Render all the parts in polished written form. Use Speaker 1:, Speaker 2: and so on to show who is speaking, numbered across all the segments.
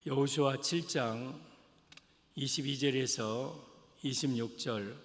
Speaker 1: 여호수아 7장 22절에서 26절.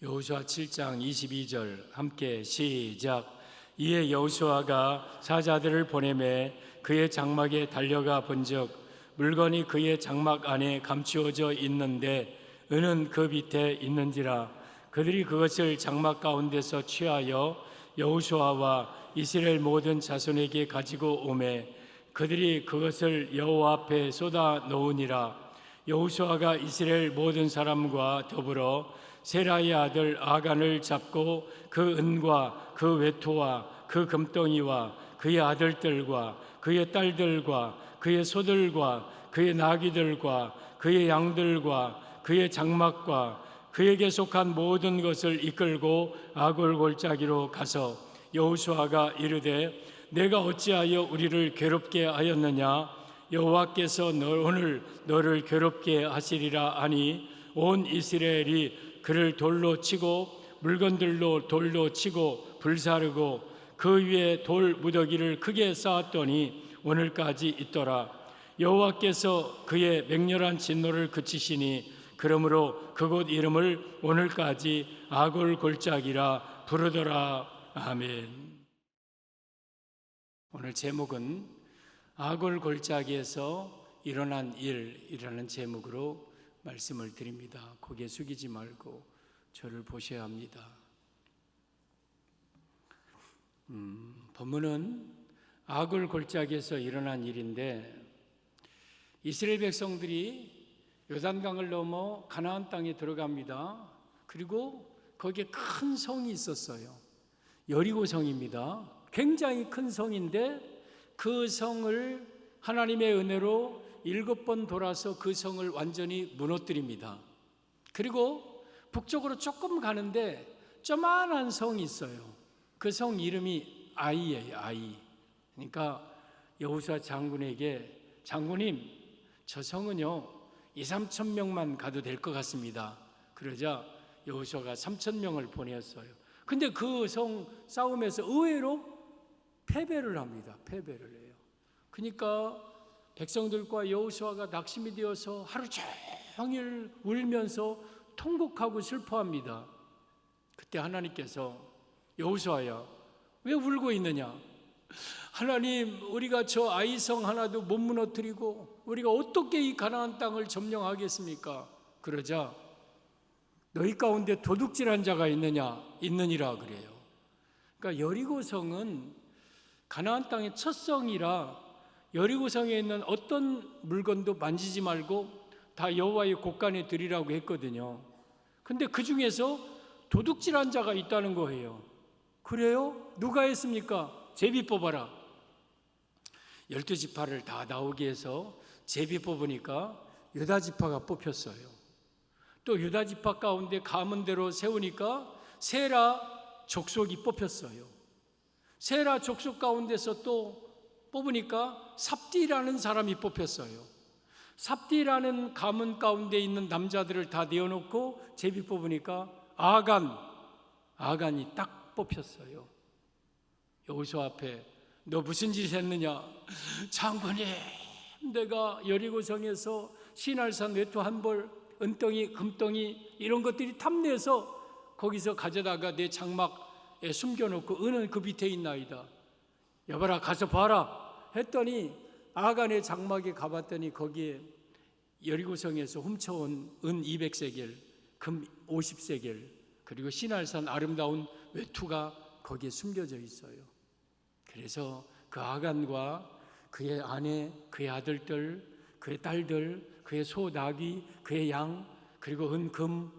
Speaker 1: 여호수아 7장 22절 함께 시작. 이에 여호수아가 사자들을 보내매 그의 장막에 달려가 본즉 물건이 그의 장막 안에 감추어져 있는데 은은 그 밑에 있는지라. 그들이 그것을 장막 가운데서 취하여 여호수아와 이스라엘 모든 자손에게 가지고 오매 그들이 그것을 여호와 앞에 쏟아 놓으니라. 여호수아가 이스라엘 모든 사람과 더불어 세라의 아들 아간을 잡고 그 은과 그 외투와 그 금덩이와 그의 아들들과 그의 딸들과 그의 소들과 그의 나귀들과 그의 양들과 그의 장막과 그에게 속한 모든 것을 이끌고 아골 골짜기로 가서 여호수아가 이르되 내가 어찌하여 우리를 괴롭게 하였느냐. 여호와께서 오늘 너를 괴롭게 하시리라 하니 온 이스라엘이 그를 돌로 치고 물건들로 돌로 치고 불사르고 그 위에 돌 무더기를 크게 쌓았더니 오늘까지 있더라. 여호와께서 그의 맹렬한 진노를 그치시니 그러므로 그곳 이름을 오늘까지 아골 골짜기라 부르더라. 아멘. 오늘 제목은 아골 골짜기에서 일어난 일이라는 제목으로 말씀을 드립니다. 고개 숙이지 말고 저를 보셔야 합니다. 본문은 아골 골짜기에서 일어난 일인데 이스라엘 백성들이 요단강을 넘어 가나안 땅에 들어갑니다. 그리고 거기에 큰 성이 있었어요. 여리고 성입니다. 굉장히 큰 성인데 그 성을 하나님의 은혜로 7번 돌아서 그 성을 완전히 무너뜨립니다. 그리고 북쪽으로 조금 가는데 조만한 성이 있어요. 그 성 이름이 아이예요. 아이. 그러니까 여호수아 장군에게 장군님 저 성은요 2-3천 명만 가도 될 것 같습니다. 그러자 여호수아가 3천 명을 보냈어요. 근데 그 성 싸움에서 의외로 패배를 합니다. 패배를 해요. 그러니까 백성들과 여호수아가 낙심이 되어서 하루 종일 울면서 통곡하고 슬퍼합니다. 그때 하나님께서 여호수아야 왜 울고 있느냐. 하나님 우리가 저 아이성 하나도 못 무너뜨리고 우리가 어떻게 이 가나안 땅을 점령하겠습니까? 그러자 너희 가운데 도둑질한 자가 있느니라 그래요. 그러니까 여리고성은 가나안 땅의 첫 성이라 여리고성에 있는 어떤 물건도 만지지 말고 다 여호와의 곳간에 드리라고 했거든요. 근데 그 중에서 도둑질한 자가 있다는 거예요. 그래요? 누가 했습니까? 제비 뽑아라. 12지파를 다 나오게 해서 제비 뽑으니까 유다지파가 뽑혔어요. 또 유다지파 가운데 가문대로 세우니까 세라 족속이 뽑혔어요. 세라 족속 가운데서 또 뽑으니까 삽디라는 사람이 뽑혔어요. 삽디라는 가문 가운데 있는 남자들을 다 내어놓고 제비 뽑으니까 아간이 딱 뽑혔어요. 여호수아 앞에 너 무슨 짓 했느냐. 장군님 내가 여리고성에서 시날산 외투 한 벌, 은덩이, 금덩이 이런 것들이 탐내서 거기서 가져다가 내 장막에 숨겨놓고 은은 그 밑에 있나이다. 여봐라 가서 봐라 했더니 아간의 장막에 가봤더니 거기에 여리고성에서 훔쳐온 은 200세겔, 금 50세겔 그리고 시날산 아름다운 외투가 거기에 숨겨져 있어요. 그래서 그 아간과 그의 아내, 그의 아들들, 그의 딸들, 그의 소, 나귀, 그의 양, 그리고 은, 금,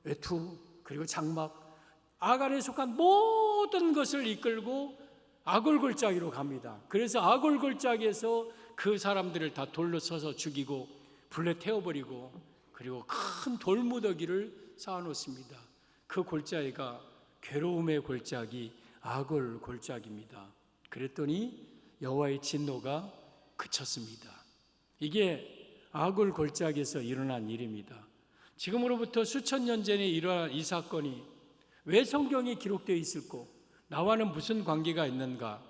Speaker 1: 외투, 그리고 장막, 아간에 속한 모든 것을 이끌고 아골 골짜기로 갑니다. 그래서 아골 골짜기에서 그 사람들을 다 돌로 쳐서 죽이고 불에 태워버리고 그리고 큰 돌무더기를 쌓아놓습니다. 그 골짜기가 괴로움의 골짜기 아골 골짜기입니다. 그랬더니 여호와의 진노가 그쳤습니다. 이게 아굴 골짜기에서 일어난 일입니다. 지금으로부터 수천 년 전에 일어난 이 사건이 왜 성경에 기록되어 있을까? 나와는 무슨 관계가 있는가?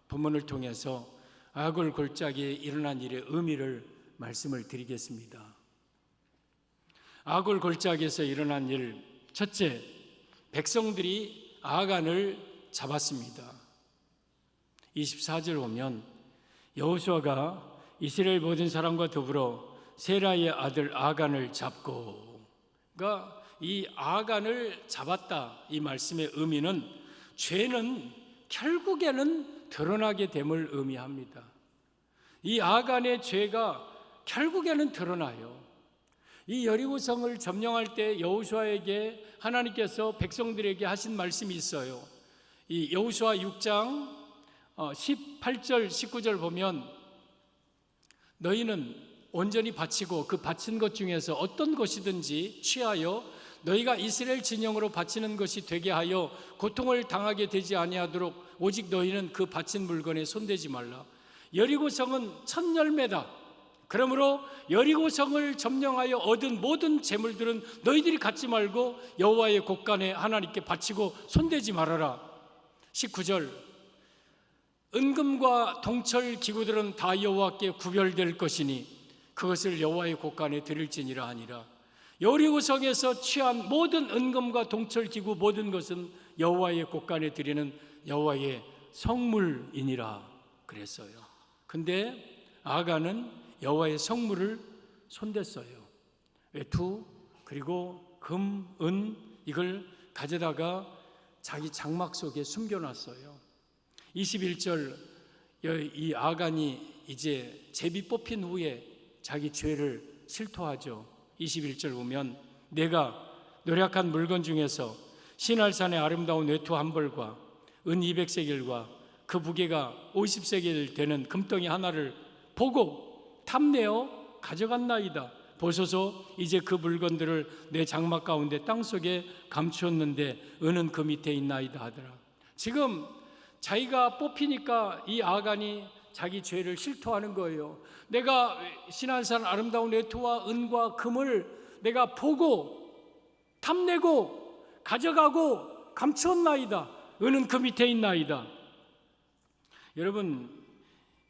Speaker 1: 본문을 통해서 아굴 골짜기에 일어난 일의 의미를 말씀을 드리겠습니다. 아굴 골짜기에서 일어난 일, 첫째, 백성들이 아간을 잡았습니다. 24절 보면 여호수아가 이스라엘 모든 사람과 더불어 세라의 아들 아간을 잡고, 그러니까 이 아간을 잡았다, 이 말씀의 의미는 죄는 결국에는 드러나게 됨을 의미합니다. 이 아간의 죄가 결국에는 드러나요. 이 여리고성을 점령할 때 여호수아에게 하나님께서 백성들에게 하신 말씀이 있어요. 이 여호수아 6장 18절 19절 보면 너희는 온전히 바치고 그 바친 것 중에서 어떤 것이든지 취하여 너희가 이스라엘 진영으로 바치는 것이 되게 하여 고통을 당하게 되지 아니하도록 오직 너희는 그 바친 물건에 손대지 말라. 여리고성은 첫 열매다. 그러므로 여리고성을 점령하여 얻은 모든 재물들은 너희들이 갖지 말고 여호와의 곳간에 하나님께 바치고 손대지 말아라. 19절 은금과 동철 기구들은 다 여호와께 구별될 것이니 그것을 여호와의 곳간에 드릴지니라 하니라. 여리고성에서 취한 모든 은금과 동철 기구 모든 것은 여호와의 곳간에 드리는 여호와의 성물이니라 그랬어요. 근데 아간은 여호와의 성물을 손댔어요. 외투 그리고 금, 은 이걸 가져다가 자기 장막 속에 숨겨놨어요. 21절 이 아간이 이제 제비 뽑힌 후에 자기 죄를 실토하죠. 21절 보면 내가 노력한 물건 중에서 시날산의 아름다운 외투 한 벌과 은 200세겔과 그 무게가 50세겔 되는 금덩이 하나를 보고 탐내어 가져갔나이다. 보소서 이제 그 물건들을 내 장막 가운데 땅속에 감추었는데 은은 그 밑에 있나이다 하더라. 지금 자기가 뽑히니까 이 아간이 자기 죄를 실토하는 거예요. 내가 시난산 아름다운 외투와 은과 금을 내가 보고 탐내고 가져가고 감추었나이다. 은은 그 밑에 있나이다. 여러분,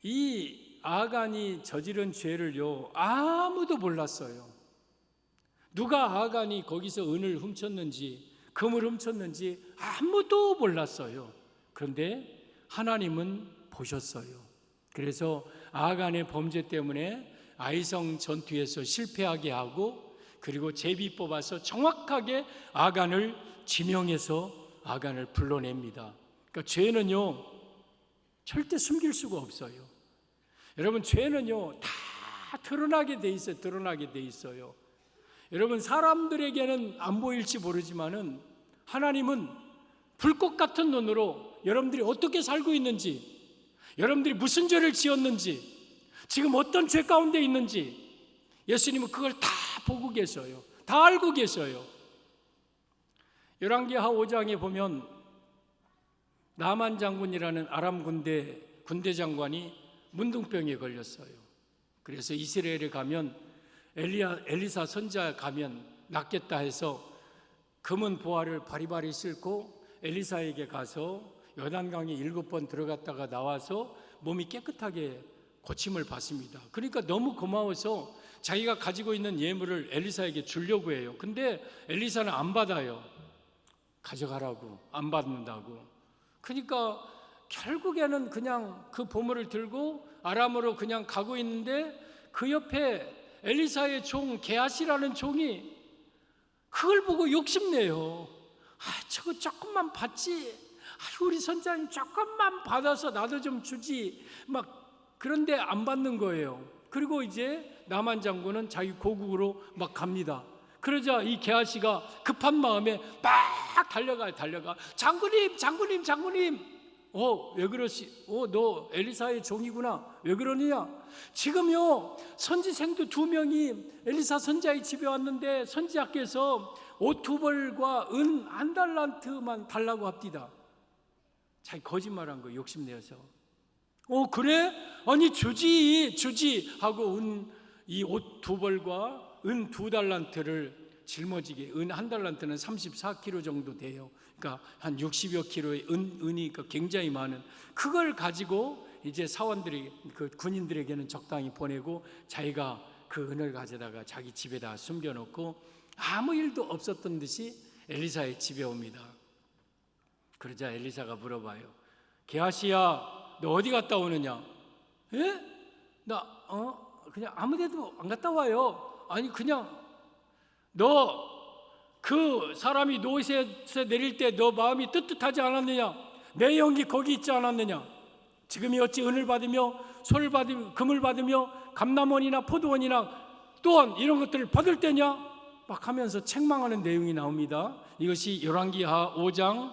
Speaker 1: 이 아간이 저지른 죄를요 아무도 몰랐어요. 누가 아간이 거기서 은을 훔쳤는지 금을 훔쳤는지 아무도 몰랐어요. 그런데 하나님은 보셨어요. 그래서 아간의 범죄 때문에 아이성 전투에서 실패하게 하고 그리고 제비 뽑아서 정확하게 아간을 지명해서 아간을 불러냅니다. 그러니까 죄는요 절대 숨길 수가 없어요. 여러분, 죄는요 다 드러나게 돼 있어요. 드러나게 돼 있어요. 여러분, 사람들에게는 안 보일지 모르지만은 하나님은 불꽃 같은 눈으로 여러분들이 어떻게 살고 있는지, 여러분들이 무슨 죄를 지었는지, 지금 어떤 죄 가운데 있는지 예수님은 그걸 다 보고 계셔요. 다 알고 계셔요. 열왕기하 5장에 보면 나만 장군이라는 아람 군대 장관이 문둥병에 걸렸어요. 그래서 이스라엘에 가면 엘리사 선지자 가면 낫겠다 해서 금은 보화를 바리바리 싣고 엘리사에게 가서 요단강에 7번 들어갔다가 나와서 몸이 깨끗하게 고침을 받습니다. 그러니까 너무 고마워서 자기가 가지고 있는 예물을 엘리사에게 주려고 해요. 근데 엘리사는 안 받아요. 가져가라고, 안 받는다고. 그러니까 결국에는 그냥 그 보물을 들고 아람으로 그냥 가고 있는데 그 옆에 엘리사의 종 게하시라는 종이 그걸 보고 욕심내요. 저거 조금만 받지. 우리 선장님 조금만 받아서 나도 좀 주지. 막 그런데 안 받는 거예요. 그리고 이제 나만 장군은 자기 고국으로 막 갑니다. 그러자 이 게하시가 급한 마음에 막 달려가. 장군님. 왜 그러시? 너 엘리사의 종이구나. 왜 그러느냐? 지금요 선지생도 2명이 엘리사 선지자의 집에 왔는데 선지자께서 옷 2벌과 은 1달란트만 달라고 합디다. 자기 거짓말한 거 욕심내어서. 그래? 아니 주지 하고 은 이 옷 2벌과 은 2달란트를 짊어지게, 은 1달란트는 34kg 정도 돼요. 그러니까 한 60여 킬로의 은이 굉장히 많은, 그걸 가지고 이제 사원들이, 그 군인들에게는 적당히 보내고 자기가 그 은을 가져다가 자기 집에다 숨겨놓고 아무 일도 없었던 듯이 엘리사의 집에 옵니다. 그러자 엘리사가 물어봐요. 게하시야, 너 어디 갔다 오느냐? 에? 나 그냥 아무 데도 안 갔다 와요. 아니, 그냥 너 그 사람이 노릇에서 내릴 때 너 마음이 뜨뜻하지 않았느냐? 내 영이 거기 있지 않았느냐? 지금이 어찌 은을 받으며 소를 받으며 금을 받으며 감람원이나 포도원이나 또한 이런 것들을 받을 때냐? 막 하면서 책망하는 내용이 나옵니다. 이것이 열왕기하 5장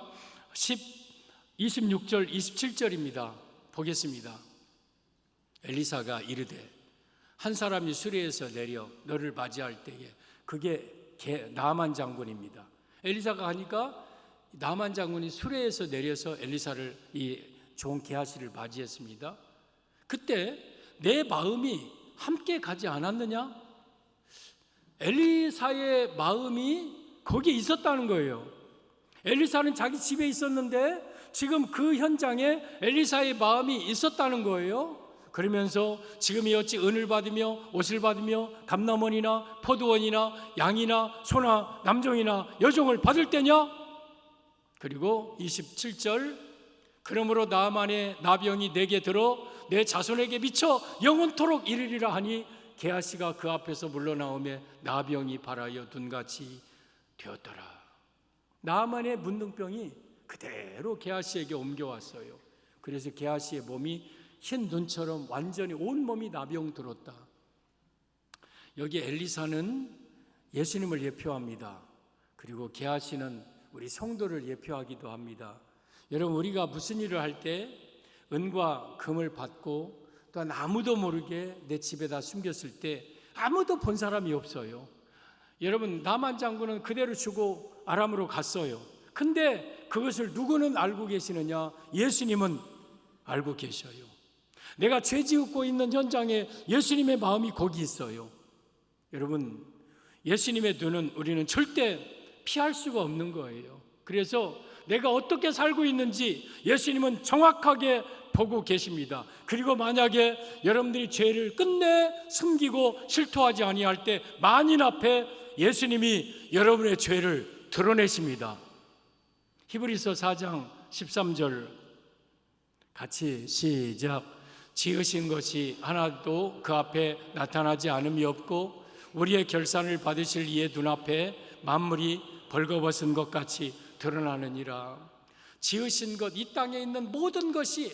Speaker 1: 26절 27절입니다. 보겠습니다. 엘리사가 이르되 한 사람이 수레에서 내려 너를 맞이할 때에, 그게 나만 장군입니다. 엘리사가 하니까 나만 장군이 수레에서 내려서 엘리사를, 이 종 게하시를 맞이했습니다. 그때 내 마음이 함께 가지 않았느냐? 엘리사의 마음이 거기에 있었다는 거예요. 엘리사는 자기 집에 있었는데 지금 그 현장에 엘리사의 마음이 있었다는 거예요. 그러면서 지금이 어찌 은을 받으며 옷을 받으며 감람원이나 포도원이나 양이나 소나 남종이나 여종을 받을 때냐? 그리고 27절, 그러므로 나만의 나병이 내게 들어 내 자손에게 미쳐 영원토록 이르리라 하니 게하시가 그 앞에서 물러나오매 나병이 발하여 둔같이 되었더라. 나만의 문둥병이 그대로 게하시에게 옮겨왔어요. 그래서 게하시의 몸이 흰 눈처럼 완전히 온 몸이 나병 들었다. 여기 엘리사는 예수님을 예표합니다. 그리고 게하시는 우리 성도를 예표하기도 합니다. 여러분, 우리가 무슨 일을 할 때 은과 금을 받고 또한 아무도 모르게 내 집에다 숨겼을 때 아무도 본 사람이 없어요. 여러분, 나만 장군은 그대로 주고 아람으로 갔어요. 근데 그것을 누구는 알고 계시느냐? 예수님은 알고 계셔요. 내가 죄 지었고 있는 현장에 예수님의 마음이 거기 있어요. 여러분, 예수님의 눈은 우리는 절대 피할 수가 없는 거예요. 그래서 내가 어떻게 살고 있는지 예수님은 정확하게 보고 계십니다. 그리고 만약에 여러분들이 죄를 끝내 숨기고 실토하지 아니할 때 만인 앞에 예수님이 여러분의 죄를 드러내십니다. 히브리서 4장 13절 같이 시작. 지으신 것이 하나도 그 앞에 나타나지 않음이 없고 우리의 결산을 받으실 이의 눈앞에 만물이 벌거벗은 것 같이 드러나느니라. 지으신 것, 이 땅에 있는 모든 것이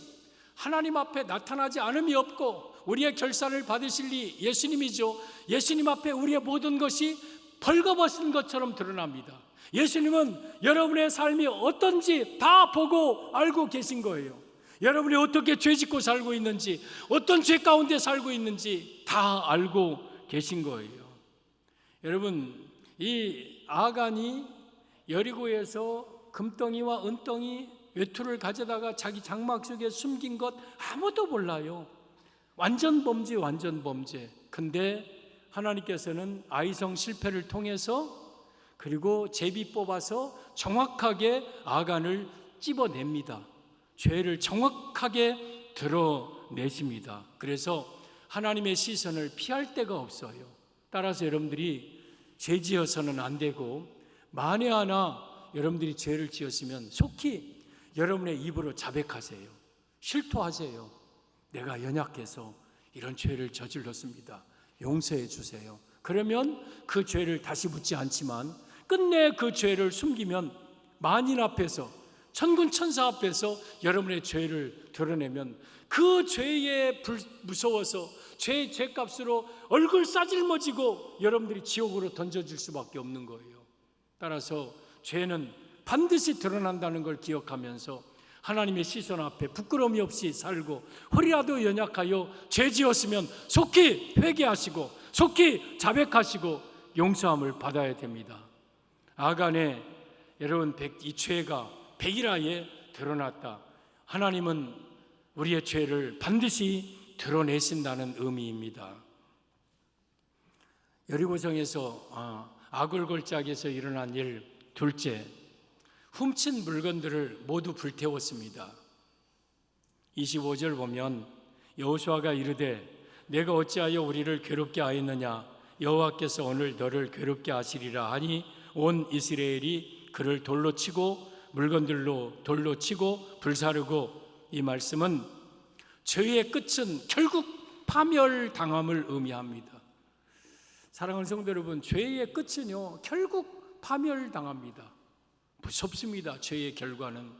Speaker 1: 하나님 앞에 나타나지 않음이 없고 우리의 결산을 받으실 이 예수님이죠. 예수님 앞에 우리의 모든 것이 벌거벗은 것처럼 드러납니다. 예수님은 여러분의 삶이 어떤지 다 보고 알고 계신 거예요. 여러분이 어떻게 죄 짓고 살고 있는지, 어떤 죄 가운데 살고 있는지 다 알고 계신 거예요. 여러분, 이 아간이 여리고에서 금덩이와 은덩이 외투를 가져다가 자기 장막 속에 숨긴 것 아무도 몰라요. 완전 범죄, 완전 범죄. 근데 하나님께서는 아이성 실패를 통해서 그리고 제비 뽑아서 정확하게 아간을 찝어냅니다. 죄를 정확하게 드러내십니다. 그래서 하나님의 시선을 피할 데가 없어요. 따라서 여러분들이 죄 지어서는 안 되고, 만에 하나 여러분들이 죄를 지었으면 속히 여러분의 입으로 자백하세요. 실토하세요. 내가 연약해서 이런 죄를 저질렀습니다. 용서해 주세요. 그러면 그 죄를 다시 묻지 않지만 끝내 그 죄를 숨기면 만인 앞에서, 천군 천사 앞에서 여러분의 죄를 드러내면 그 죄에 무서워서 죄값으로 얼굴 싸질머지고 여러분들이 지옥으로 던져질 수밖에 없는 거예요. 따라서 죄는 반드시 드러난다는 걸 기억하면서 하나님의 시선 앞에 부끄러움이 없이 살고, 허리라도 연약하여 죄 지었으면 속히 회개하시고 속히 자백하시고 용서함을 받아야 됩니다. 아간의 여러분 이 죄가 백일하에 드러났다. 하나님은 우리의 죄를 반드시 드러내신다는 의미입니다. 여리고성에서 아골골짜기에서 일어난 일 둘째, 훔친 물건들을 모두 불태웠습니다. 25절 보면 여호수아가 이르되 내가 어찌하여 우리를 괴롭게 하였느냐, 여호와께서 오늘 너를 괴롭게 하시리라 하니 온 이스라엘이 그를 돌로 치고 물건들로 돌로 치고 불사르고, 이 말씀은 죄의 끝은 결국 파멸당함을 의미합니다. 사랑하는 성도 여러분, 죄의 끝은요 결국 파멸당합니다. 무섭습니다. 죄의 결과는.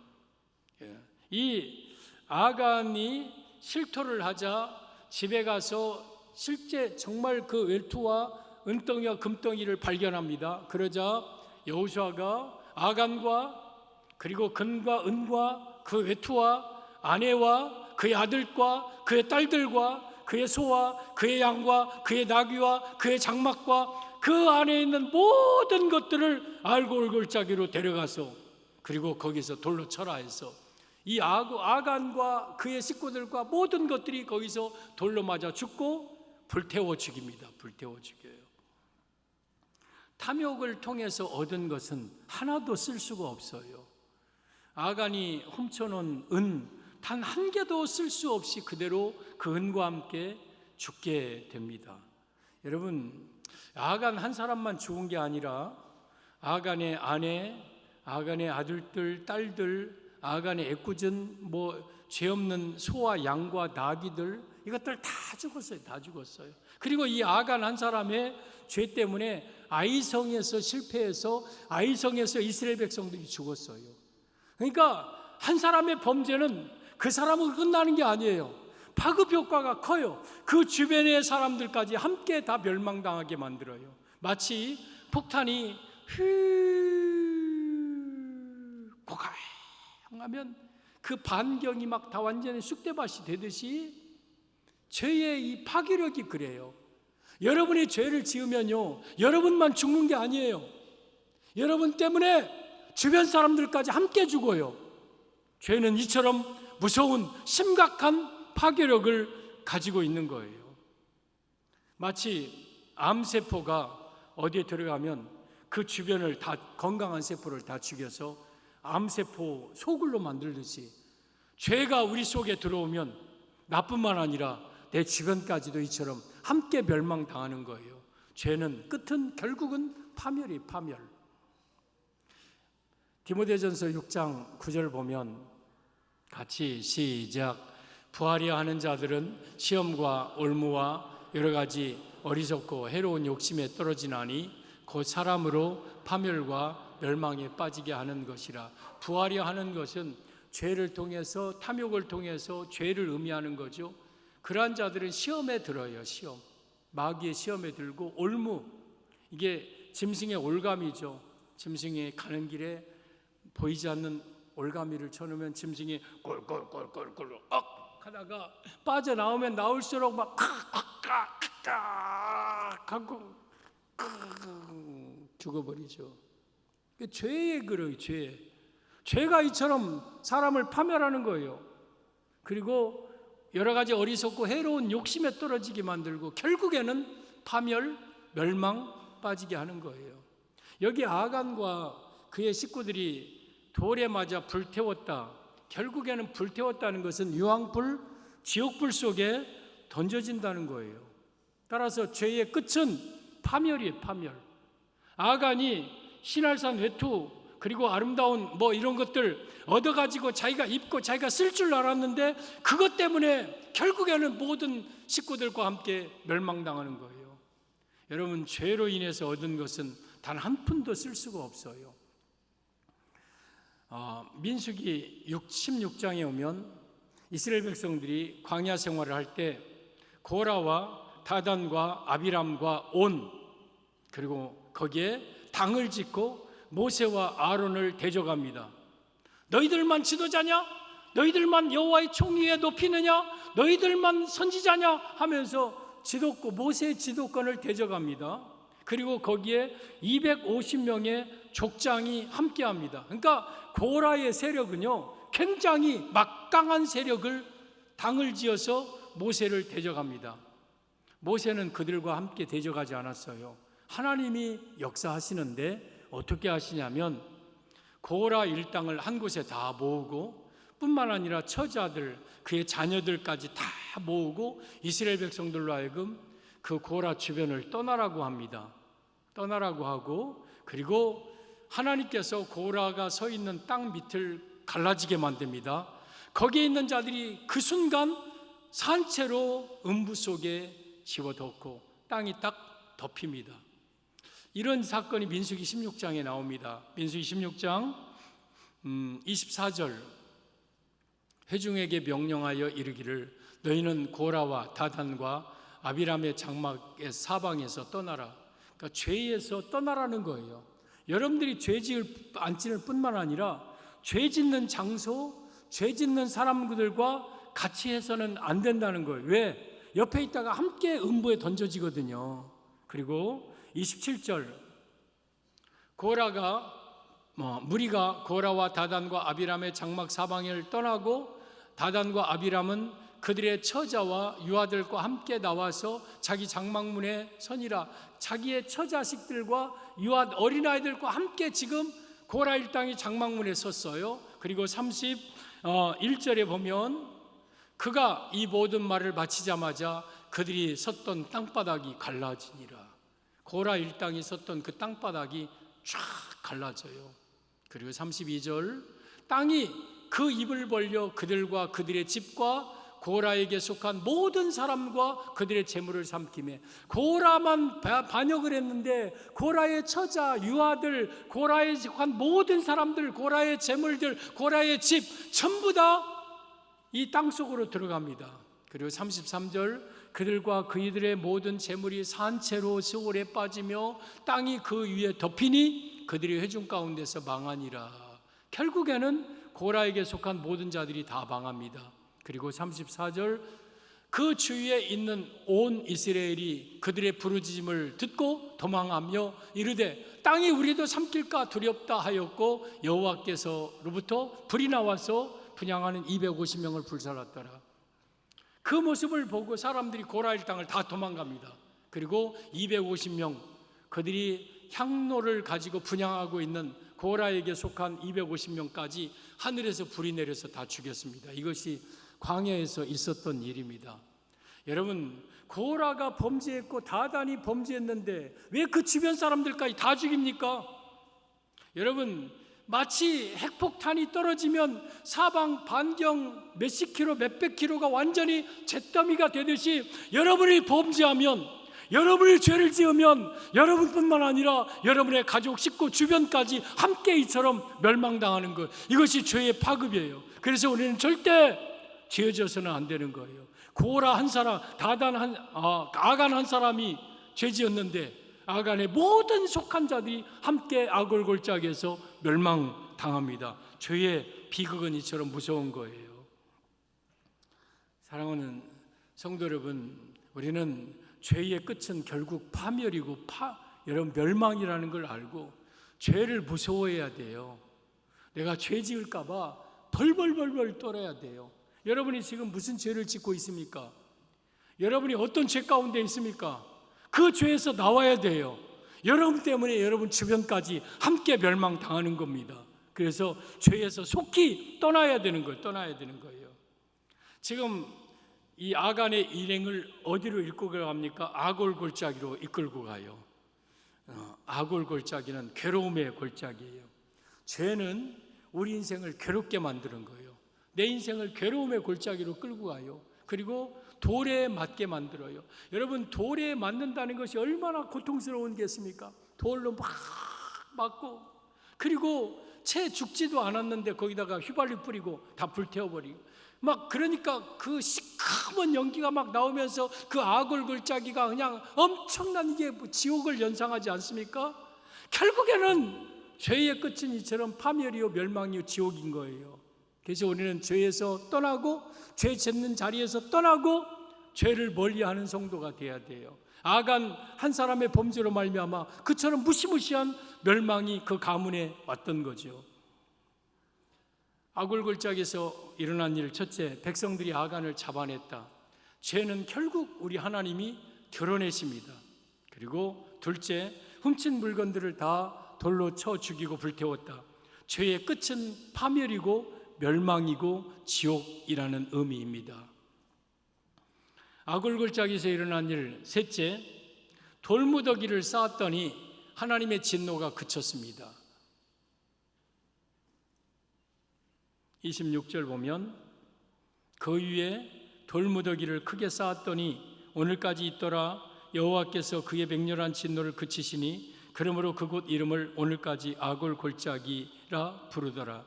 Speaker 1: 이 아간이 실토를 하자 집에 가서 실제 정말 그 외투와 은덩이와 금덩이를 발견합니다. 그러자 여호수아가 아간과 그리고 금과 은과 그 외투와 아내와 그의 아들과 그의 딸들과 그의 소와 그의 양과 그의 나귀와 그의 장막과 그 안에 있는 모든 것들을 아골골짜기로 데려가서 그리고 거기서 돌로 쳐라 해서 이 아간과 그의 식구들과 모든 것들이 거기서 돌로 맞아 죽고 불태워 죽입니다. 불태워 죽여요. 탐욕을 통해서 얻은 것은 하나도 쓸 수가 없어요. 아간이 훔쳐놓은 은 단 한 개도 쓸 수 없이 그대로 그 은과 함께 죽게 됩니다. 여러분, 아간 한 사람만 죽은 게 아니라 아간의 아내, 아간의 아들들, 딸들, 아간의 애꿎은 죄 없는 소와 양과 나귀들, 이것들 다 죽었어요. 다 죽었어요. 그리고 이 아간 한 사람의 죄 때문에 아이성에서 실패해서 아이성에서 이스라엘 백성들이 죽었어요. 그러니까 한 사람의 범죄는 그 사람은 끝나는 게 아니에요. 파급 효과가 커요. 그 주변의 사람들까지 함께 다 멸망당하게 만들어요. 마치 폭탄이 고강하면 그 반경이 막 다 완전히 쑥대밭이 되듯이 죄의 이 파괴력이 그래요. 여러분이 죄를 지으면요, 여러분만 죽는 게 아니에요. 여러분 때문에 주변 사람들까지 함께 죽어요. 죄는 이처럼 무서운 심각한 파괴력을 가지고 있는 거예요. 마치 암세포가 어디에 들어가면 그 주변을 다 건강한 세포를 다 죽여서 암세포 소굴로 만들듯이 죄가 우리 속에 들어오면 나뿐만 아니라 내 주변까지도 이처럼 함께 멸망당하는 거예요. 죄는 끝은 결국은 파멸이 파멸. 디모데전서 6장 9절 보면 같이 시작. 부하려 하는 자들은 시험과 올무와 여러 가지 어리석고 해로운 욕심에 떨어지나니 곧 사람으로 파멸과 멸망에 빠지게 하는 것이라. 부하려 하는 것은 죄를 통해서, 탐욕을 통해서 죄를 의미하는 거죠. 그러한 자들은 시험에 들어요. 시험, 마귀의 시험에 들고, 올무, 이게 짐승의 올가미죠. 짐승이 가는 길에 보이지 않는 올가미를 쳐놓으면 짐승이 꼴꼴꼴꼴꼴 하다가 빠져나오면 나올수록 막 하고 죽어버리죠. 죄의 그래요. 죄가 이처럼 사람을 파멸하는 거예요. 그리고 여러 가지 어리석고 해로운 욕심에 떨어지게 만들고 결국에는 파멸, 멸망 빠지게 하는 거예요. 여기 아간과 그의 식구들이 돌에 맞아 불태웠다. 결국에는 불태웠다는 것은 유황불, 지옥불 속에 던져진다는 거예요. 따라서 죄의 끝은 파멸이에요. 파멸. 아간이 신할산 외투 그리고 아름다운 이런 것들 얻어가지고 자기가 입고 자기가 쓸 줄 알았는데 그것 때문에 결국에는 모든 식구들과 함께 멸망당하는 거예요. 여러분, 죄로 인해서 얻은 것은 단 한 푼도 쓸 수가 없어요. 민수기 16장에 오면 이스라엘 백성들이 광야 생활을 할 때 고라와 다단과 아비람과 온, 그리고 거기에 당을 짓고 모세와 아론을 대적합니다. 너희들만 지도자냐? 너희들만 여호와의 총위에 높이느냐? 너희들만 선지자냐? 하면서 모세의 지도권을 대적합니다. 그리고 거기에 250명의 족장이 함께합니다. 그러니까 고라의 세력은요 굉장히 막강한 세력을 당을 지어서 모세를 대적합니다. 모세는 그들과 함께 대적하지 않았어요. 하나님이 역사하시는데 어떻게 하시냐면 고라 일당을 한 곳에 다 모으고 뿐만 아니라 처자들, 그의 자녀들까지 다 모으고 이스라엘 백성들로 하여금 그 고라 주변을 떠나라고 합니다. 떠나라고 하고, 그리고 하나님께서 고라가 서 있는 땅 밑을 갈라지게 만듭니다. 거기에 있는 자들이 그 순간 산채로 음부 속에 집어넣고 땅이 딱 덮입니다. 이런 사건이 민수기 16장에 나옵니다. 민수기 16장 24절, 회중에게 명령하여 이르기를 너희는 고라와 다단과 아비람의 장막의 사방에서 떠나라. 그러니까 죄에서 떠나라는 거예요. 여러분들이 죄 지을 앉을 뿐만 아니라 죄 짓는 장소, 죄 짓는 사람들과 같이 해서는 안 된다는 거예요. 왜? 옆에 있다가 함께 음부에 던져지거든요. 그리고 27절, 무리가 고라와 다단과 아비람의 장막 사방을 떠나고 다단과 아비람은 그들의 처자와 유아들과 함께 나와서 자기 장막문에 서니라. 자기의 처자식들과 유아 어린아이들과 함께 지금 고라 일당이 장막문에 섰어요. 그리고 31절에 보면 그가 이 모든 말을 마치자마자 그들이 섰던 땅바닥이 갈라지니라. 고라 일당이 섰던 그 땅바닥이 쫙 갈라져요. 그리고 32절, 땅이 그 입을 벌려 그들과 그들의 집과 고라에게 속한 모든 사람과 그들의 재물을 삼키매, 고라만 반역을 했는데 고라의 처자, 유아들, 고라에 속한 모든 사람들, 고라의 재물들, 고라의 집 전부 다 이 땅속으로 들어갑니다. 그리고 33절, 그들과 그들의 모든 재물이 산채로 시올에 빠지며 땅이 그 위에 덮이니 그들이 회중 가운데서 망하니라. 결국에는 고라에게 속한 모든 자들이 다 망합니다. 그리고 34절, 그 주위에 있는 온 이스라엘이 그들의 부르짖음을 듣고 도망하며 이르되 땅이 우리도 삼킬까 두렵다 하였고 여호와께서로부터 불이 나와서 분향하는 250명을 불살랐더라. 그 모습을 보고 사람들이 고라일 땅을 다 도망갑니다. 그리고 250명, 그들이 향로를 가지고 분향하고 있는 고라에게 속한 250명까지 하늘에서 불이 내려서 다 죽였습니다. 이것이 광야에서 있었던 일입니다. 여러분, 고라가 범죄했고 다단이 범죄했는데 왜 그 주변 사람들까지 다 죽입니까? 여러분, 마치 핵폭탄이 떨어지면 사방 반경 몇십 킬로 몇백 킬로가 완전히 잿더미가 되듯이 여러분이 범죄하면, 여러분이 죄를 지으면 여러분뿐만 아니라 여러분의 가족, 식구, 주변까지 함께 이처럼 멸망당하는 것, 이것이 죄의 파급이에요. 그래서 우리는 절대 지어져서는 안 되는 거예요. 고라 한 사람, 아간 한 사람이 죄 지었는데 아간의 모든 속한 자들이 함께 아골골짝에서 멸망당합니다. 죄의 비극은 이처럼 무서운 거예요. 사랑하는 성도 여러분, 우리는 죄의 끝은 결국 파멸이고 여러분 멸망이라는 걸 알고 죄를 무서워해야 돼요. 내가 죄 지을까 봐 벌벌벌벌 떨어야 돼요. 여러분이 지금 무슨 죄를 짓고 있습니까? 여러분이 어떤 죄 가운데 있습니까? 그 죄에서 나와야 돼요. 여러분 때문에 여러분 주변까지 함께 멸망당하는 겁니다. 그래서 죄에서 속히 떠나야 되는 거예요. 지금 이 아간의 일행을 어디로 이끌고 갑니까? 아골골짜기로 이끌고 가요. 아골골짜기는 괴로움의 골짜기예요. 죄는 우리 인생을 괴롭게 만드는 거예요. 내 인생을 괴로움의 골짜기로 끌고 가요. 그리고 돌에 맞게 만들어요. 여러분, 돌에 맞는다는 것이 얼마나 고통스러운 게있습니까? 돌로 막 맞고, 그리고 채 죽지도 않았는데 거기다가 휘발유 뿌리고 다 불태워버리고 막, 그러니까 그 시커먼 연기가 막 나오면서 그 아골골짜기가 그냥 엄청난, 이게 지옥을 연상하지 않습니까? 결국에는 죄의 끝은 이처럼 파멸이요 멸망이요 지옥인 거예요. 그래서 우리는 죄에서 떠나고 죄 짓는 자리에서 떠나고 죄를 멀리하는 성도가 돼야 돼요. 아간 한 사람의 범죄로 말미암아 그처럼 무시무시한 멸망이 그 가문에 왔던 거죠. 아골골짝에서 일어난 일, 첫째, 백성들이 아간을 잡아냈다. 죄는 결국 우리 하나님이 드러내십니다. 그리고 둘째, 훔친 물건들을 다 돌로 쳐 죽이고 불태웠다. 죄의 끝은 파멸이고 멸망이고 지옥이라는 의미입니다. 아골골짜기에서 일어난 일 셋째, 돌무더기를 쌓았더니 하나님의 진노가 그쳤습니다. 26절 보면 그 위에 돌무더기를 크게 쌓았더니 오늘까지 있더라. 여호와께서 그의 맹렬한 진노를 그치시니 그러므로 그곳 이름을 오늘까지 아골골짜기라 부르더라.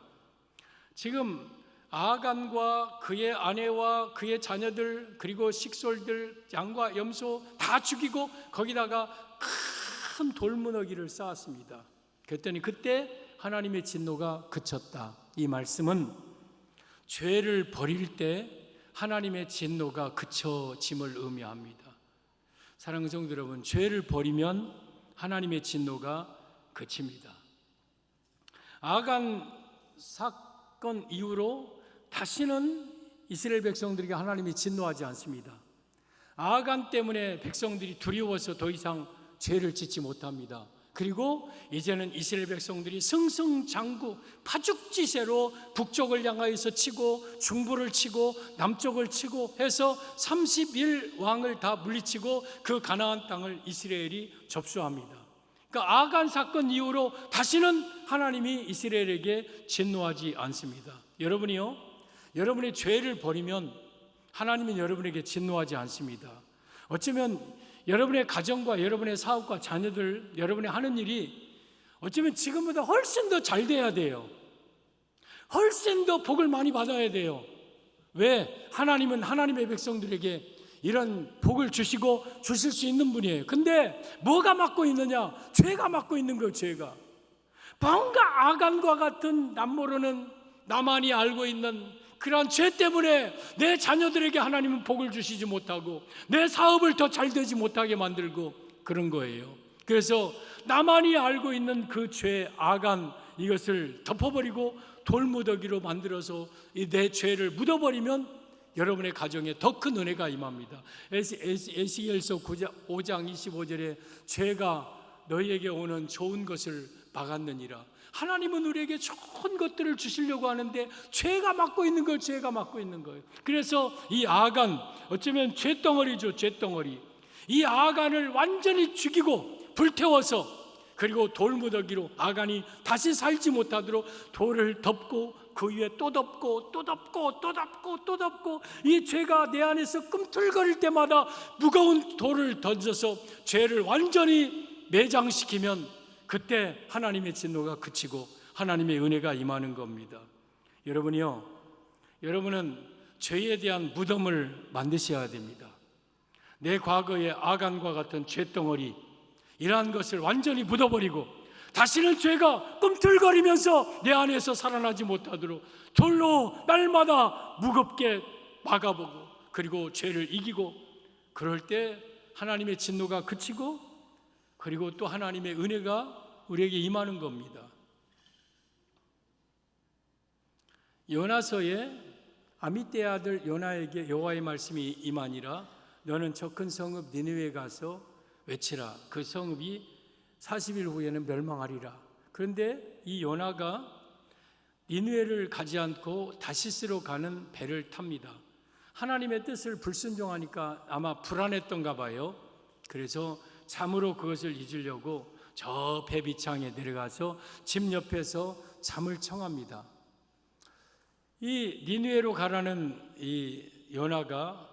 Speaker 1: 지금 아간과 그의 아내와 그의 자녀들 그리고 식솔들 양과 염소 다 죽이고 거기다가 큰 돌무더기를 쌓았습니다. 그랬더니 그때 하나님의 진노가 그쳤다. 이 말씀은 죄를 버릴 때 하나님의 진노가 그쳐짐을 의미합니다. 사랑하는 성도 여러분, 죄를 버리면 하나님의 진노가 그칩니다. 아간 사건 이후로 다시는 이스라엘 백성들에게 하나님이 진노하지 않습니다. 아간 때문에 백성들이 두려워서 더 이상 죄를 짓지 못합니다. 그리고 이제는 이스라엘 백성들이 승승장구 파죽지세로 북쪽을 향하여서 치고 중부를 치고 남쪽을 치고 해서 30일 왕을 다 물리치고 그 가나안 땅을 이스라엘이 접수합니다. 그러니까 아간 사건 이후로 다시는 하나님이 이스라엘에게 진노하지 않습니다. 여러분이요, 여러분의 죄를 버리면 하나님은 여러분에게 진노하지 않습니다. 어쩌면 여러분의 가정과 여러분의 사업과 자녀들, 여러분이 하는 일이 어쩌면 지금보다 훨씬 더 잘 돼야 돼요. 훨씬 더 복을 많이 받아야 돼요. 왜? 하나님은 하나님의 백성들에게 이런 복을 주시고 주실 수 있는 분이에요. 근데 뭐가 막고 있느냐? 죄가 막고 있는 거예요. 죄가. 뭔가 아간과 같은 남모르는 나만이 알고 있는 그러한 죄 때문에 내 자녀들에게 하나님은 복을 주시지 못하고 내 사업을 더 잘 되지 못하게 만들고 그런 거예요. 그래서 나만이 알고 있는 그 죄 아간 이것을 덮어버리고 돌무더기로 만들어서 내 죄를 묻어버리면 여러분의 가정에 더 큰 은혜가 임합니다. 에스겔서 5장 25절에 죄가 너희에게 오는 좋은 것을 막았느니라. 하나님은 우리에게 좋은 것들을 주시려고 하는데 죄가 막고 있는 거예요. 죄가 막고 있는 거예요. 그래서 이 아간, 어쩌면 죄덩어리죠. 죄덩어리. 이 아간을 완전히 죽이고 불태워서 그리고 돌무더기로 아간이 다시 살지 못하도록 돌을 덮고 그 위에 또 덮고 또 덮고 또 덮고 또 덮고 이 죄가 내 안에서 꿈틀거릴 때마다 무거운 돌을 던져서 죄를 완전히 매장시키면 그때 하나님의 진노가 그치고 하나님의 은혜가 임하는 겁니다. 여러분이요, 여러분은 죄에 대한 무덤을 만드셔야 됩니다. 내 과거의 아간과 같은 죄덩어리 이러한 것을 완전히 묻어버리고 다시는 죄가 꿈틀거리면서 내 안에서 살아나지 못하도록 돌로 날마다 무겁게 막아보고 그리고 죄를 이기고 그럴 때 하나님의 진노가 그치고 그리고 또 하나님의 은혜가 우리에게 임하는 겁니다. 요나서에 아미떼 아들 요나에게 여호와의 말씀이 임하니라. 너는 저 큰 성읍 니느웨에 가서 외치라. 그 성읍이 40일 후에는 멸망하리라. 그런데 이 요나가 니느웨를 가지 않고 다시스로 가는 배를 탑니다. 하나님의 뜻을 불순종하니까 아마 불안했던가 봐요. 그래서 잠으로 그것을 잊으려고 저 배 밑창에 내려가서 집 옆에서 잠을 청합니다. 이 니느웨로 가라는 이 요나가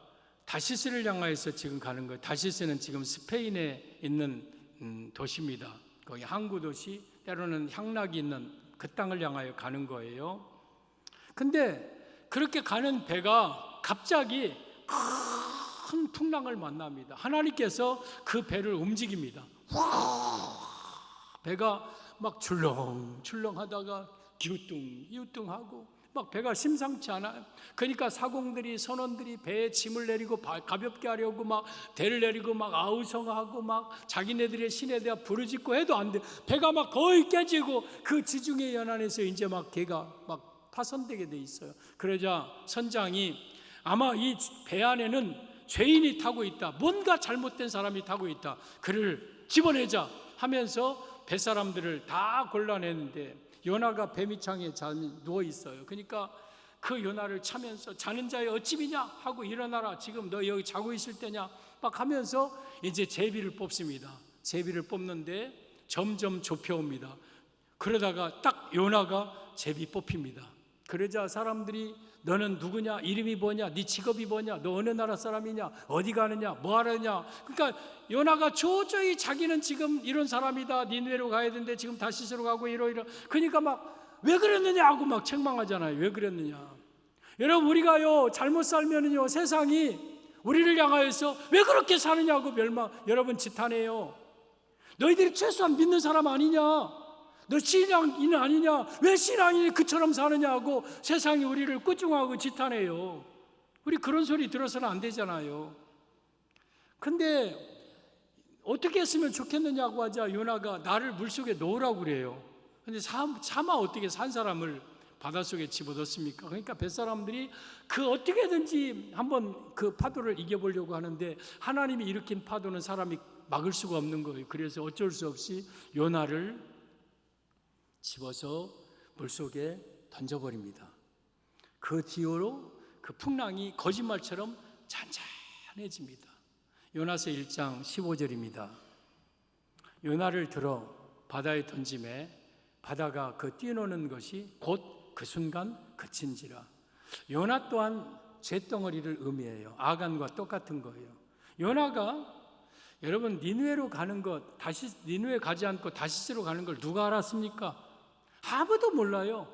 Speaker 1: 다시스를 향하여서 지금 가는 거예요. 다시스는 지금 스페인에 있는 도시입니다. 거기 항구 도시, 때로는 향락이 있는 그 땅을 향하여 가는 거예요. 근데 그렇게 가는 배가 갑자기 큰 풍랑을 만납니다. 하나님께서 그 배를 움직입니다. 배가 막 출렁출렁 하다가 기우뚱기우뚱하고 막 배가 심상치 않아요. 그러니까 사공들이 선원들이 배에 짐을 내리고 가볍게 하려고 막 대를 내리고 막 아우성하고 막 자기네들의 신에 대해 부르짖고 해도 안 돼. 배가 막 거의 깨지고 그 지중해 연안에서 이제 막 개가 막 파손되게 돼 있어요. 그러자 선장이 아마 이 배 안에는 죄인이 타고 있다. 뭔가 잘못된 사람이 타고 있다. 그를 집어내자 하면서 뱃사람들을 다 골라내는데 요나가 뱀이창에 누워 있어요. 그러니까 그 요나를 차면서 자는 자의 어찌미냐 하고 일어나라. 지금 너 여기 자고 있을 때냐 막 하면서 이제 제비를 뽑습니다. 제비를 뽑는데 점점 좁혀옵니다. 그러다가 딱 요나가 제비 뽑힙니다. 그러자 사람들이 너는 누구냐? 이름이 뭐냐? 네 직업이 뭐냐? 너 어느 나라 사람이냐? 어디 가느냐? 뭐 하느냐? 그러니까 요나가 도저히 자기는 지금 이런 사람이다. 니느웨로 가야 되는데 지금 다시스로 가고 이러. 그러니까 막 왜 그랬느냐 하고 막 책망하잖아요. 왜 그랬느냐? 여러분 우리가요 잘못 살면은요 세상이 우리를 향하여서 왜 그렇게 사느냐고 여러분 지탄해요. 너희들이 최소한 믿는 사람 아니냐? 너 신앙인 아니냐? 왜 신앙인이 그처럼 사느냐고 세상이 우리를 꾸중하고 지탄해요. 우리 그런 소리 들어서는 안 되잖아요. 근데 어떻게 했으면 좋겠느냐고 하자 요나가 나를 물속에 넣으라고 그래요. 근데 차마 어떻게 산 사람을 바닷속에 집어넣습니까? 그러니까 뱃사람들이 그 어떻게든지 한번 그 파도를 이겨보려고 하는데 하나님이 일으킨 파도는 사람이 막을 수가 없는 거예요. 그래서 어쩔 수 없이 요나를 집어서 물속에 던져버립니다. 그 뒤로 그 풍랑이 거짓말처럼 잔잔해집니다. 요나서 1장 15절입니다. 요나를 들어 바다에 던짐에 바다가 그 뛰노는 것이 곧 그 순간 그친지라. 요나 또한 잿덩어리를 의미해요. 아간과 똑같은 거예요. 요나가 여러분 니느웨로 가는 것, 니느웨 가지 않고 다시스로 가는 걸 누가 알았습니까? 아무도 몰라요.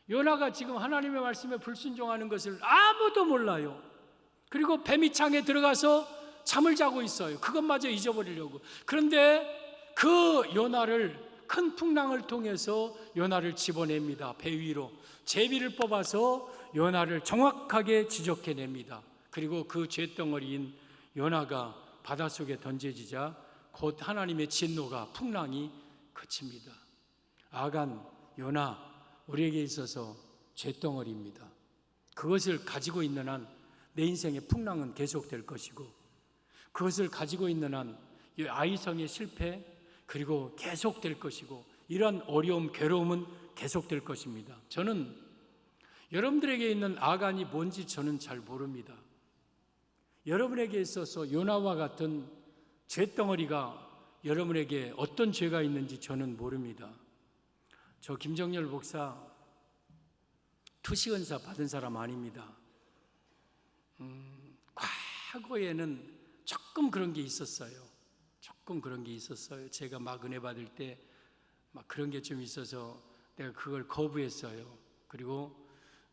Speaker 1: 요나가 지금 하나님의 말씀에 불순종하는 것을 아무도 몰라요. 그리고 뱀이 창에 들어가서 잠을 자고 있어요. 그것마저 잊어버리려고. 그런데 그 요나를 큰 풍랑을 통해서 요나를 집어냅니다. 배 위로 제비를 뽑아서 요나를 정확하게 지적해냅니다. 그리고 그 잿덩어리인 요나가 바닷속에 던져지자 곧 하나님의 진노가 풍랑이 그칩니다. 아간, 요나 우리에게 있어서 잿덩어리입니다. 그것을 가지고 있는 한 내 인생의 풍랑은 계속될 것이고 그것을 가지고 있는 한 아이성의 실패 그리고 계속될 것이고 이러한 어려움, 괴로움은 계속될 것입니다. 저는 여러분들에게 있는 아간이 뭔지 저는 잘 모릅니다. 여러분에게 있어서 요나와 같은 잿덩어리가 여러분에게 어떤 죄가 있는지 저는 모릅니다. 저 김정열 목사 투시은사 받은 사람 아닙니다. 과거에는 조금 그런 게 있었어요. 제가 막 은혜 받을 때 막 그런 게 좀 있어서 내가 그걸 거부했어요. 그리고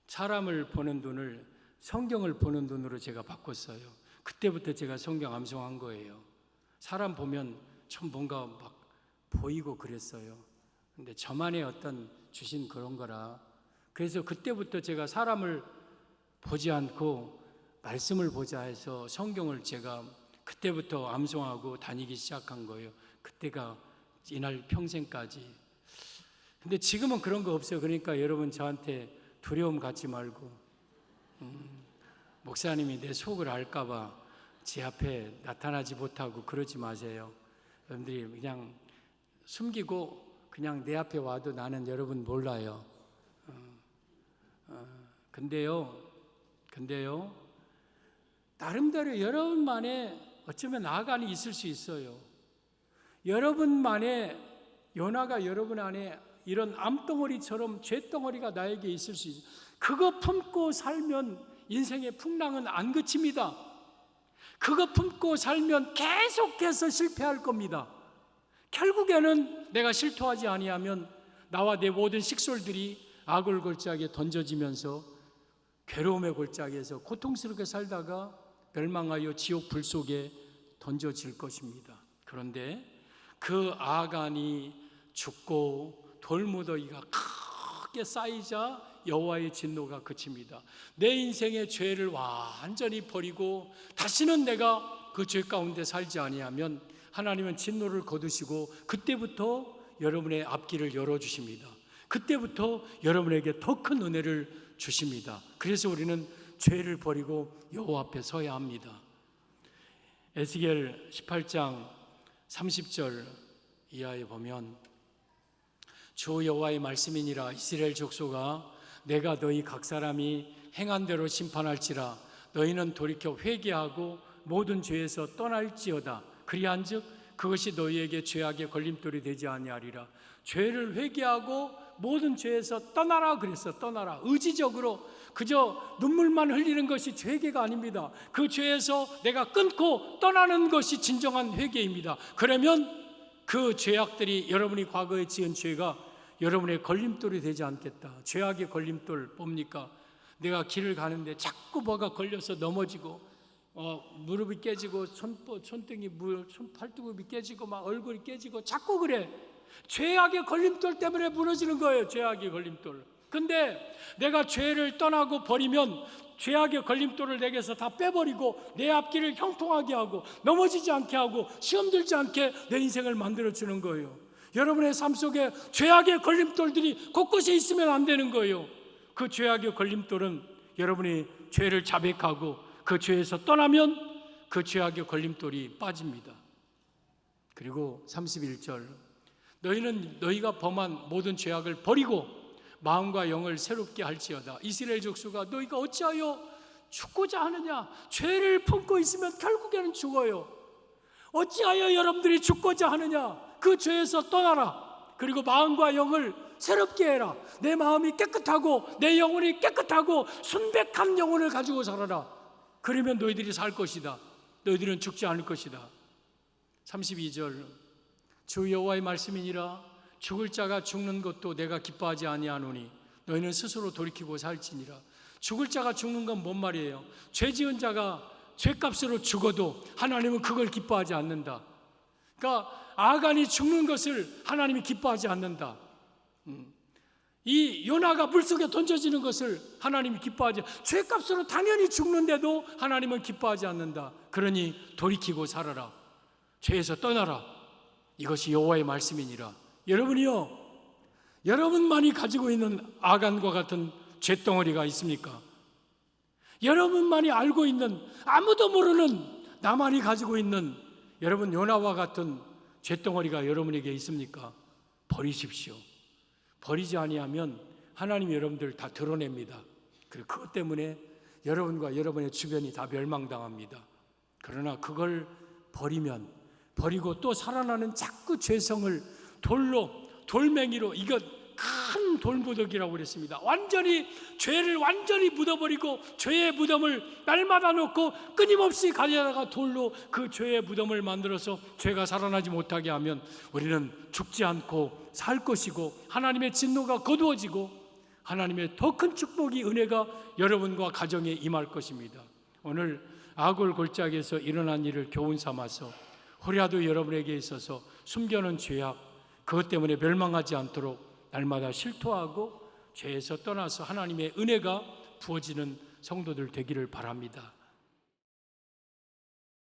Speaker 1: 사람을 보는 눈을 성경을 보는 눈으로 제가 바꿨어요. 그때부터 제가 성경 암송한 거예요. 사람 보면 좀 뭔가 막 보이고 그랬어요. 근데 저만의 어떤 주신 그런 거라. 그래서 그때부터 제가 사람을 보지 않고 말씀을 보자 해서 성경을 제가 그때부터 암송하고 다니기 시작한 거예요. 그때가 이날 평생까지. 근데 지금은 그런 거 없어요. 그러니까 여러분 저한테 두려움 갖지 말고 목사님이 내 속을 알까봐 제 앞에 나타나지 못하고 그러지 마세요. 여러분들이 그냥 숨기고 그냥 내 앞에 와도 나는 여러분 몰라요. 근데요 나름대로 여러분만의 어쩌면 아간이 있을 수 있어요. 여러분만의 요나가 여러분 안에 이런 암덩어리처럼 잿덩어리가 나에게 있을 수 있어요. 그거 품고 살면 인생의 풍랑은 안 그칩니다. 그거 품고 살면 계속해서 실패할 겁니다. 결국에는 내가 실토하지 아니하면 나와 내 모든 식솔들이 악을 골짜기에 던져지면서 괴로움의 골짜기에서 고통스럽게 살다가 멸망하여 지옥 불 속에 던져질 것입니다. 그런데 그 아간이 죽고 돌무더기가 크게 쌓이자 여호와의 진노가 그칩니다. 내 인생의 죄를 완전히 버리고 다시는 내가 그 죄 가운데 살지 아니하면 하나님은 진노를 거두시고 그때부터 여러분의 앞길을 열어주십니다. 그때부터 여러분에게 더 큰 은혜를 주십니다. 그래서 우리는 죄를 버리고 여호와 앞에 서야 합니다. 에스겔 18장 30절 이하에 보면 주 여호와의 말씀이니라. 이스라엘 족속아, 내가 너희 각 사람이 행한 대로 심판할지라. 너희는 돌이켜 회개하고 모든 죄에서 떠날지어다. 그리한즉 그것이 너희에게 죄악의 걸림돌이 되지 아니하리라. 죄를 회개하고 모든 죄에서 떠나라 그랬어. 떠나라. 의지적으로 그저 눈물만 흘리는 것이 회개가 아닙니다. 그 죄에서 내가 끊고 떠나는 것이 진정한 회개입니다. 그러면 그 죄악들이, 여러분이 과거에 지은 죄가 여러분의 걸림돌이 되지 않겠다. 죄악의 걸림돌 뭡니까? 내가 길을 가는데 자꾸 뭐가 걸려서 넘어지고 무릎이 깨지고 손등이 팔뚝이 깨지고 막 얼굴이 깨지고 자꾸 그래. 죄악의 걸림돌 때문에 무너지는 거예요. 죄악의 걸림돌. 근데 내가 죄를 떠나고 버리면 죄악의 걸림돌을 내게서 다 빼버리고 내 앞길을 형통하게 하고 넘어지지 않게 하고 시험 들지 않게 내 인생을 만들어주는 거예요. 여러분의 삶 속에 죄악의 걸림돌들이 곳곳에 있으면 안 되는 거예요. 그 죄악의 걸림돌은 여러분이 죄를 자백하고 그 죄에서 떠나면 그 죄악의 걸림돌이 빠집니다. 그리고 31절, 너희는 너희가 범한 모든 죄악을 버리고 마음과 영을 새롭게 할지어다. 이스라엘 족속아, 너희가 어찌하여 죽고자 하느냐? 죄를 품고 있으면 결국에는 죽어요. 어찌하여 여러분들이 죽고자 하느냐? 그 죄에서 떠나라. 그리고 마음과 영을 새롭게 해라. 내 마음이 깨끗하고 내 영혼이 깨끗하고 순백한 영혼을 가지고 살아라. 그러면 너희들이 살 것이다. 너희들은 죽지 않을 것이다. 32절, 주 여호와의 말씀이니라. 죽을 자가 죽는 것도 내가 기뻐하지 아니하노니 너희는 스스로 돌이키고 살지니라. 죽을 자가 죽는 건 뭔 말이에요? 죄 지은 자가 죄값으로 죽어도 하나님은 그걸 기뻐하지 않는다. 그러니까 아간이 죽는 것을 하나님이 기뻐하지 않는다. 이 요나가 물속에 던져지는 것을 하나님이 기뻐하지, 죄값으로 당연히 죽는데도 하나님은 기뻐하지 않는다. 그러니 돌이키고 살아라. 죄에서 떠나라. 이것이 여호와의 말씀이니라. 여러분이요, 여러분만이 가지고 있는 아간과 같은 죄덩어리가 있습니까? 여러분만이 알고 있는, 아무도 모르는 나만이 가지고 있는 여러분 요나와 같은 죄덩어리가 여러분에게 있습니까? 버리십시오. 버리지 아니하면 하나님이 여러분들 다 드러냅니다. 그리고 그것 때문에 여러분과 여러분의 주변이 다 멸망당합니다. 그러나 그걸 버리면, 버리고 또 살아나는 자꾸 죄성을 돌멩이로, 이거 큰 돌무더기라고 그랬습니다. 죄를 완전히 묻어버리고 죄의 무덤을 날마다 놓고 끊임없이 가져다가 돌로 그 죄의 무덤을 만들어서 죄가 살아나지 못하게 하면 우리는 죽지 않고 살 것이고 하나님의 진노가 거두어지고 하나님의 더 큰 축복이, 은혜가 여러분과 가정에 임할 것입니다. 오늘 아골 골짜기에서 일어난 일을 교훈 삼아서 혹여라도 여러분에게 있어서 숨겨놓은 죄악, 그것 때문에 멸망하지 않도록 날마다 실토하고 죄에서 떠나서 하나님의 은혜가 부어지는 성도들 되기를 바랍니다.